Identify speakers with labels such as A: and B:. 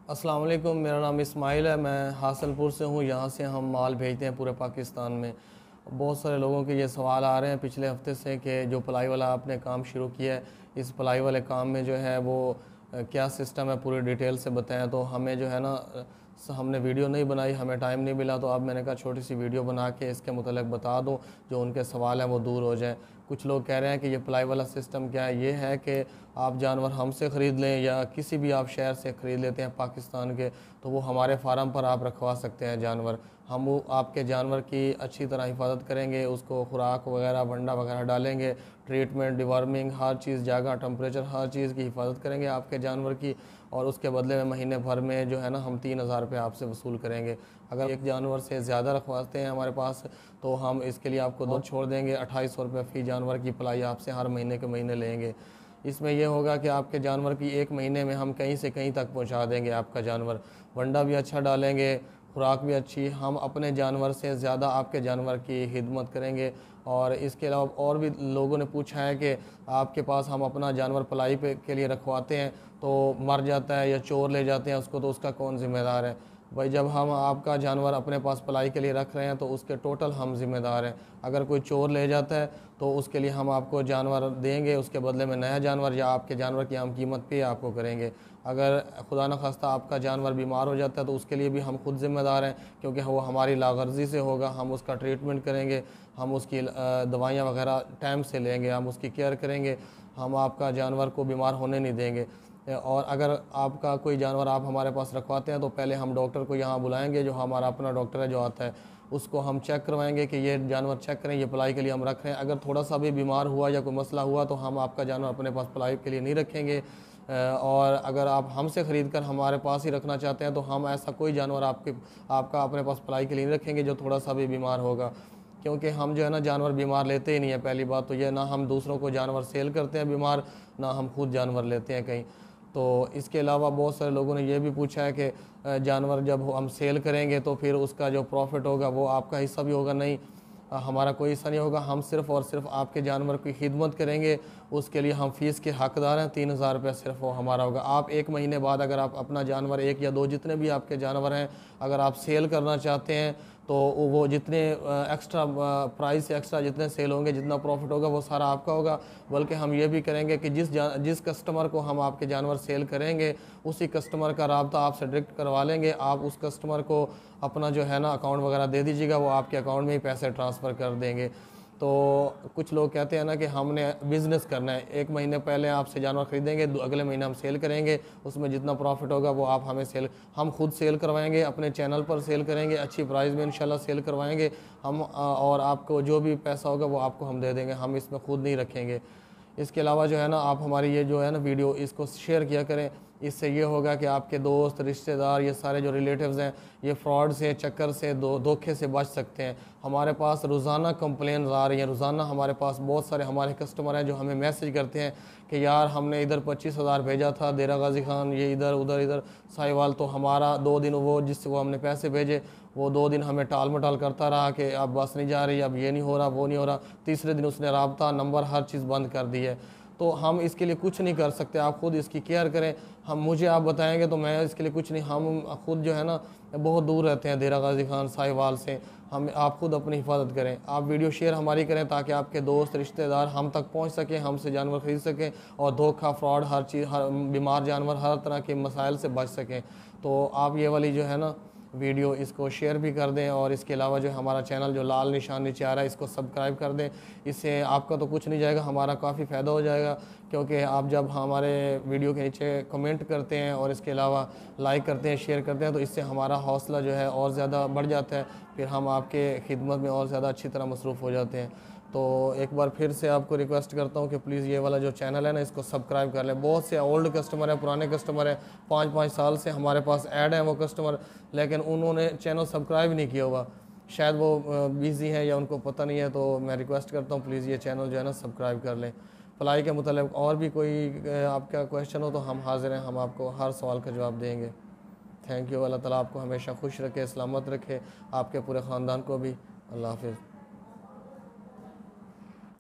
A: अस्सलाम वालेकुम, मेरा नाम इस्माइल है। मैं हासनपुर से हूँ। यहाँ से हम माल भेजते हैं पूरे पाकिस्तान में। बहुत सारे लोगों के ये सवाल आ रहे हैं पिछले हफ्ते से कि जो प्लाई वाला आपने काम शुरू किया है, इस प्लाई वाले काम में जो है वो क्या सिस्टम है, पूरी डिटेल से बताएं। तो हमें जो है ना हमने वीडियो नहीं बनाई, हमें टाइम नहीं मिला, तो अब मैंने कहा छोटी सी वीडियो बना के इसके मुतल्लिक़ बता दूँ, जो उनके सवाल हैं वो दूर हो जाएँ। कुछ लोग कह रहे हैं कि ये प्लाई वाला सिस्टम क्या है। ये है कि आप जानवर हमसे ख़रीद लें या किसी भी आप शहर से ख़रीद लेते हैं पाकिस्तान के, तो वो हमारे फार्म पर आप रखवा सकते हैं जानवर। हम वो आपके जानवर की अच्छी तरह हिफाजत करेंगे, उसको खुराक वगैरह वंडा वगैरह डालेंगे, ट्रीटमेंट, डिवर्मिंग, हर चीज़, जगह, टेम्परेचर, हर चीज़ की हिफाजत करेंगे आपके जानवर की। और उसके बदले में महीने भर में जो है ना हम 3000 रुपये आपसे वसूल करेंगे। अगर एक जानवर से ज़्यादा रखवाते हैं हमारे पास, तो हम इसके लिए आपको दो छोड़ देंगे। 2800 रुपये फ़ी जानवर की पलाई आपसे हर महीने के महीने लेंगे। इसमें यह होगा कि आपके जानवर की एक महीने में हम कहीं से कहीं तक पहुंचा देंगे आपका जानवर। वंडा भी अच्छा डालेंगे, खुराक भी अच्छी। हम अपने जानवर से ज़्यादा आपके जानवर की खिदमत करेंगे। और इसके अलावा और भी लोगों ने पूछा है कि आपके पास हम अपना जानवर पलाई पे के लिए रखवाते हैं तो मर जाता है या चोर ले जाते हैं उसको, तो उसका कौन ज़िम्मेदार है। भाई, जब हम आपका जानवर अपने पास पलाई के लिए रख रहे हैं तो उसके टोटल हम ज़िम्मेदार हैं। अगर कोई चोर ले जाता है तो उसके लिए हम आपको जानवर देंगे, उसके बदले में नया जानवर या आपके जानवर की हम कीमत पे आपको करेंगे। अगर खुदा न खास्ता आपका जानवर बीमार हो जाता है तो उसके लिए भी हम खुद ज़िम्मेदार हैं, क्योंकि वो हमारी लागर्जी से होगा। हम उसका ट्रीटमेंट करेंगे, हम उसकी दवाइयाँ वगैरह टाइम से लेंगे, हम उसकी केयर करेंगे, हम आपका जानवर को बीमार होने नहीं देंगे। और अगर आपका कोई जानवर आप हमारे पास रखवाते हैं तो पहले हम डॉक्टर को यहाँ बुलाएंगे, जो हमारा अपना डॉक्टर है जो आता है, उसको हम चेक करवाएंगे कि ये जानवर चेक करें, ये पलाई के लिए हम रख रहे हैं। अगर थोड़ा सा भी बीमार हुआ या कोई मसला हुआ तो हम आपका जानवर अपने पास पलाई के लिए नहीं रखेंगे। और अगर आप हमसे ख़रीद कर हमारे पास ही रखना चाहते हैं तो हम ऐसा कोई जानवर आपका अपने पास पलाई के लिए नहीं रखेंगे जो थोड़ा सा भी बीमार होगा, क्योंकि हम जो है ना जानवर बीमार लेते ही नहीं है। पहली बात तो ये, ना हम दूसरों को जानवर सेल करते हैं बीमार, ना हम खुद जानवर लेते हैं कहीं। तो इसके अलावा बहुत सारे लोगों ने ये भी पूछा है कि जानवर जब हम सेल करेंगे तो फिर उसका जो प्रॉफिट होगा वो आपका हिस्सा भी होगा। नहीं, हमारा कोई हिस्सा नहीं होगा। हम सिर्फ़ और सिर्फ आपके जानवर की खिदमत करेंगे, उसके लिए हम फ़ीस के हकदार हैं। 3000 रुपये सिर्फ वो हमारा होगा। आप एक महीने बाद अगर आप अपना जानवर, एक या दो, जितने भी आपके जानवर हैं, अगर आप सेल करना चाहते हैं तो वो जितने एक्स्ट्रा प्राइस से एक्स्ट्रा जितने सेल होंगे, जितना प्रॉफिट होगा वो सारा आपका होगा। बल्कि हम ये भी करेंगे कि जिस कस्टमर को हम आपके जानवर सेल करेंगे उसी कस्टमर का राब्ता आपसे डायरेक्ट करवा लेंगे। आप उस कस्टमर को अपना जो है ना अकाउंट वगैरह दे दीजिएगा, वो आपके अकाउंट में ही पैसे ट्रांसफ़र कर देंगे। तो कुछ लोग कहते हैं ना कि हमने बिज़नेस करना है, एक महीने पहले आपसे जानवर ख़रीदेंगे, अगले महीने हम सेल करेंगे, उसमें जितना प्रॉफिट होगा वो आप हमें हम खुद सेल करवाएंगे, अपने चैनल पर सेल करेंगे, अच्छी प्राइस में इंशाल्लाह सेल करवाएंगे हम। और आपको जो भी पैसा होगा वो आपको हम दे देंगे, हम इसमें खुद नहीं रखेंगे। इसके अलावा जो है ना आप हमारी ये जो है ना वीडियो, इसको शेयर किया करें। इससे ये होगा कि आपके दोस्त, रिश्तेदार, ये सारे जो रिलेटिव्स हैं, ये फ्रॉड से, चक्कर से, धोखे से बच सकते हैं। हमारे पास रोज़ाना कंप्लेंट्स आ रही हैं, रोज़ाना हमारे पास बहुत सारे हमारे कस्टमर हैं जो हमें मैसेज करते हैं कि यार हमने इधर 25,000 भेजा था, देरा गाजी खान, ये इधर उधर इधर साहिवाल, तो हमारा 2 दिन वो जिसको हमने पैसे भेजे वो 2 दिन हमें टाल मटाल करता रहा कि अब बस नहीं जा रही, अब ये नहीं हो रहा, वो नहीं हो रहा। तीसरे दिन उसने राब्ता नंबर हर चीज़ बंद कर दी है। तो हम इसके लिए कुछ नहीं कर सकते, आप खुद इसकी केयर करें। मुझे आप बताएंगे तो मैं इसके लिए कुछ नहीं, हम खुद जो है ना बहुत दूर रहते हैं देरा गाजी खान साहिवाल से। आप खुद अपनी हिफाजत करें, आप वीडियो शेयर हमारी करें ताकि आपके दोस्त, रिश्तेदार हम तक पहुंच सकें, हमसे जानवर ख़रीद सकें और धोखा, फ्रॉड, हर चीज़, हर बीमार जानवर, हर तरह के मसाइल से बच सकें। तो आप ये वाली जो है ना वीडियो, इसको शेयर भी कर दें। और इसके अलावा जो हमारा चैनल जो लाल निशान नीचे आ रहा है, इसको सब्सक्राइब कर दें। इससे आपका तो कुछ नहीं जाएगा, हमारा काफ़ी फ़ायदा हो जाएगा, क्योंकि आप जब हमारे वीडियो के नीचे कमेंट करते हैं और इसके अलावा लाइक करते हैं, शेयर करते हैं, तो इससे हमारा हौसला जो है और ज़्यादा बढ़ जाता है। फिर हम आपके खिदमत में और ज़्यादा अच्छी तरह मसरूफ़ हो जाते हैं। तो एक बार फिर से आपको रिक्वेस्ट करता हूँ कि प्लीज़ ये वाला जो चैनल है ना, इसको सब्सक्राइब कर लें। बहुत से ओल्ड कस्टमर हैं, पुराने कस्टमर हैं, 5-5 साल से हमारे पास ऐड हैं वो कस्टमर, लेकिन उन्होंने चैनल सब्सक्राइब नहीं किया हुआ। शायद वो बिज़ी हैं या उनको पता नहीं है। तो मैं रिक्वेस्ट करता हूँ प्लीज़ ये चैनल जो है ना सब्सक्राइब कर लें। पलाई के मतलब और भी कोई आपका क्वेश्चन हो तो हम हाज़िर हैं, हम आपको हर सवाल का जवाब देंगे। Thank you. अल्लाह ताला आपको हमेशा खुश रखे, सलामत रखे, आपके पूरे ख़ानदान को भी। अल्लाह हाफ़िज़।